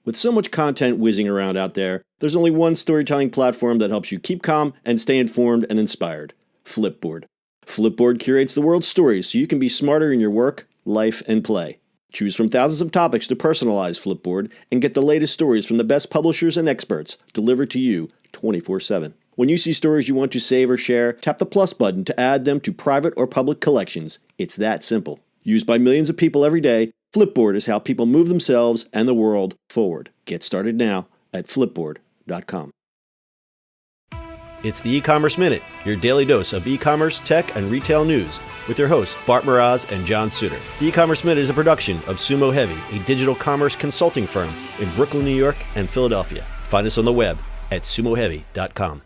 With so much content whizzing around out there, there's only one storytelling platform that helps you keep calm and stay informed and inspired: Flipboard. Flipboard curates the world's stories so you can be smarter in your work, life, and play. Choose from thousands of topics to personalize Flipboard and get the latest stories from the best publishers and experts delivered to you 24/7. When you see stories you want to save or share, tap the plus button to add them to private or public collections. It's that simple. Used by millions of people every day, Flipboard is how people move themselves and the world forward. Get started now at flipboard.com. It's the E-commerce Minute, your daily dose of e-commerce, tech, and retail news with your hosts Bart Mraz and John Suter. The E-commerce Minute is a production of Sumo Heavy, a digital commerce consulting firm in Brooklyn, New York, and Philadelphia. Find us on the web at sumoheavy.com.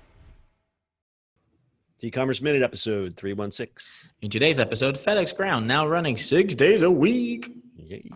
The E-commerce Minute, episode 316. In today's episode, FedEx Ground now running 6 days a week. Yay.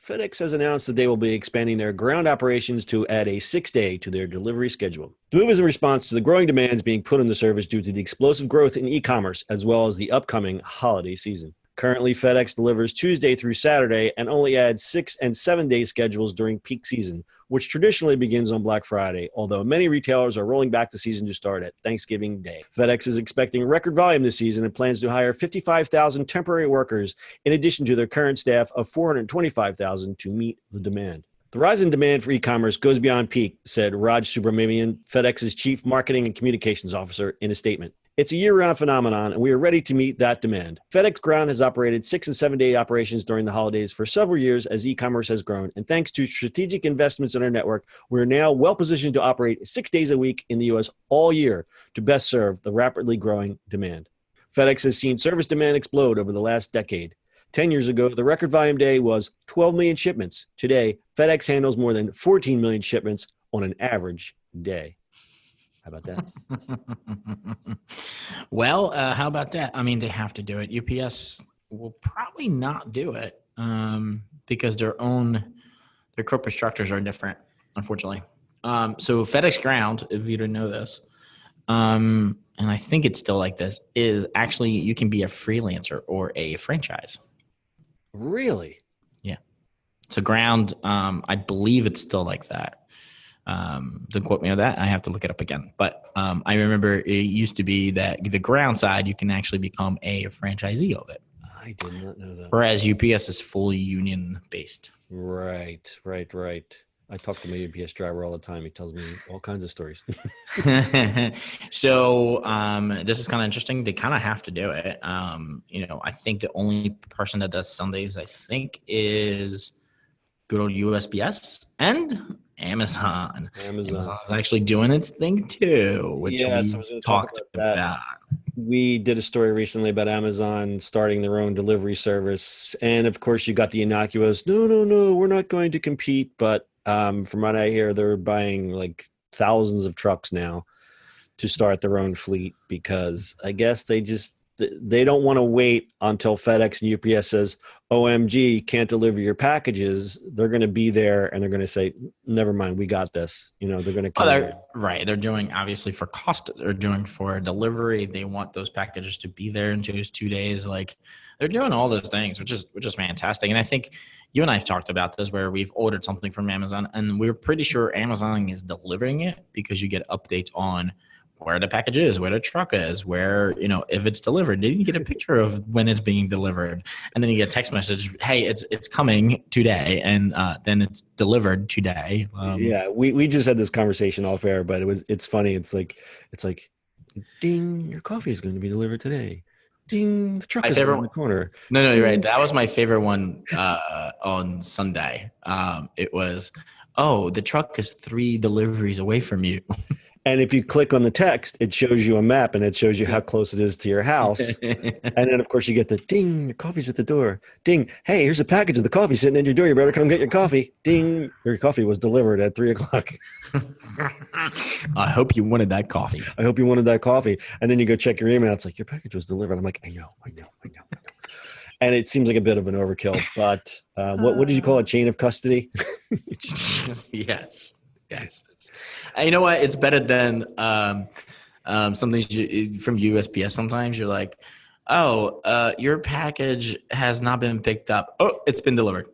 FedEx has announced that they will be expanding their ground operations to add a 6-day to their delivery schedule. The move is in response to the growing demands being put on the service due to the explosive growth in e-commerce, as well as the upcoming holiday season. Currently, FedEx delivers Tuesday through Saturday and only adds 6- and 7-day schedules during peak season, which traditionally begins on Black Friday, although many retailers are rolling back the season to start at Thanksgiving Day. FedEx is expecting record volume this season and plans to hire 55,000 temporary workers in addition to their current staff of 425,000 to meet the demand. The rise in demand for e-commerce goes beyond peak, said Raj Subramanian, FedEx's chief marketing and communications officer, in a statement. It's a year-round phenomenon, and we are ready to meet that demand. FedEx Ground has operated 6- and 7-day operations during the holidays for several years as e-commerce has grown, and thanks to strategic investments in our network, we are now well-positioned to operate 6 days a week in the U.S. all year to best serve the rapidly growing demand. FedEx has seen service demand explode over the last decade. 10 years ago, the record volume day was 12 million shipments. Today, FedEx handles more than 14 million shipments on an average day. How about that? Well, how about that? I mean, they have to do it. UPS will probably not do it because their corporate structures are different, unfortunately. So FedEx Ground, if you didn't know this, and I think it's still like this, is actually you can be a freelancer or a franchise. Really? Yeah. So Ground, I believe it's still like that. Don't quote me on that. I have to look it up again. But I remember it used to be that the Ground side, you can actually become a franchisee of it. I did not know that. Whereas UPS is fully union-based. Right. I talk to my UPS driver all the time. He tells me all kinds of stories. So this is kind of interesting. They kind of have to do it. I think the only person that does Sundays, I think, is good old USPS and Amazon. Amazon's actually doing its thing too, which we talked about. We did a story recently about Amazon starting their own delivery service. And of course, you got the innocuous, no, we're not going to compete. But from what I hear, they're buying like thousands of trucks now to start their own fleet because I guess they don't want to wait until FedEx and UPS says, OMG, can't deliver your packages. They're going to be there and they're going to say, never mind, we got this. They're going to come. Right. They're doing, obviously, for cost. They're doing for delivery. They want those packages to be there in those 2 days. Like, they're doing all those things, which is fantastic. And I think you and I have talked about this where we've ordered something from Amazon and we're pretty sure Amazon is delivering it because you get updates on where the package is, where the truck is, where, if it's delivered. Then you get a picture of when it's being delivered. And then you get a text message, hey, it's coming today. And then it's delivered today. We just had this conversation off air, but it's funny. It's like, ding, your coffee is going to be delivered today. Ding, the truck is around the corner. No, you're right. That was my favorite one on Sunday. It was, the truck is 3 deliveries away from you. And if you click on the text, it shows you a map and it shows you how close it is to your house. And then, of course, you get the ding, your coffee's at the door. Ding, hey, here's a package of the coffee sitting in your door. You better come get your coffee. Ding, your coffee was delivered at 3:00. I hope you wanted that coffee. And then you go check your email. It's like, your package was delivered. I'm like, I know. And it seems like a bit of an overkill. But what did you call it? Chain of custody? Yes. You know what? It's better than something from USPS. Sometimes you're like, your package has not been picked up. Oh, it's been delivered.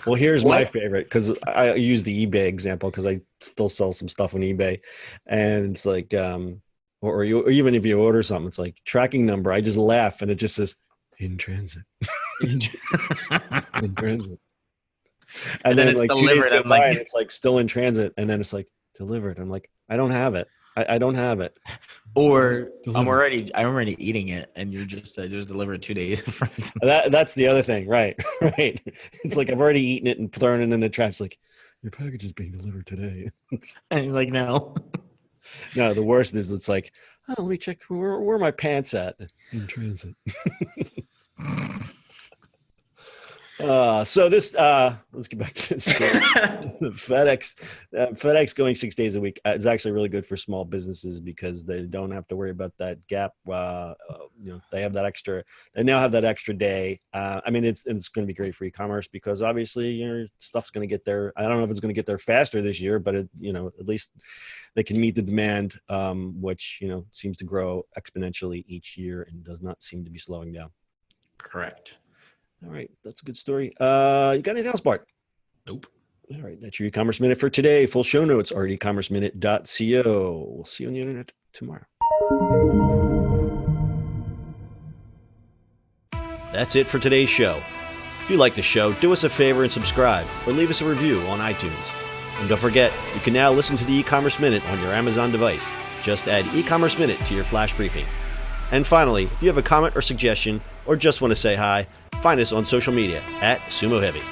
Well, here's my What? favorite because I use the eBay example because I still sell some stuff on eBay, and it's like, or even if you order something, it's like tracking number. I just laugh and it just says in transit, in transit, and And then then it's like 2 days delivered. go I'm like, by and it's like still in transit, and then it's like delivered. I'm like, I don't have it. I don't have it. or Delivered. I'm already eating it, and you're just delivered 2 days. That's the other thing, right? Right. It's like I've already eaten it and thrown it in the trash. It's like your package is being delivered today. And you're like, no. No, the worst is it's like, oh, let me check where are my pants at in transit. So this let's get back to the story. FedEx going 6 days a week is actually really good for small businesses because they don't have to worry about that gap. They have that extra. They now have that extra day. I mean, it's going to be great for e-commerce because obviously your stuff's going to get there. I don't know if it's going to get there faster this year, but at least they can meet the demand, which seems to grow exponentially each year and does not seem to be slowing down. Correct. All right, that's a good story. You got anything else, Bart? Nope. All right, that's your e-commerce minute for today. Full show notes are at ecommerceminute.co. We'll see you on the internet tomorrow. That's it for today's show. If you like the show, do us a favor and subscribe or leave us a review on iTunes. And don't forget, you can now listen to the e-commerce minute on your Amazon device. Just add e-commerce minute to your flash briefing. And finally, if you have a comment or suggestion or just want to say hi, find us on social media at Sumo Heavy.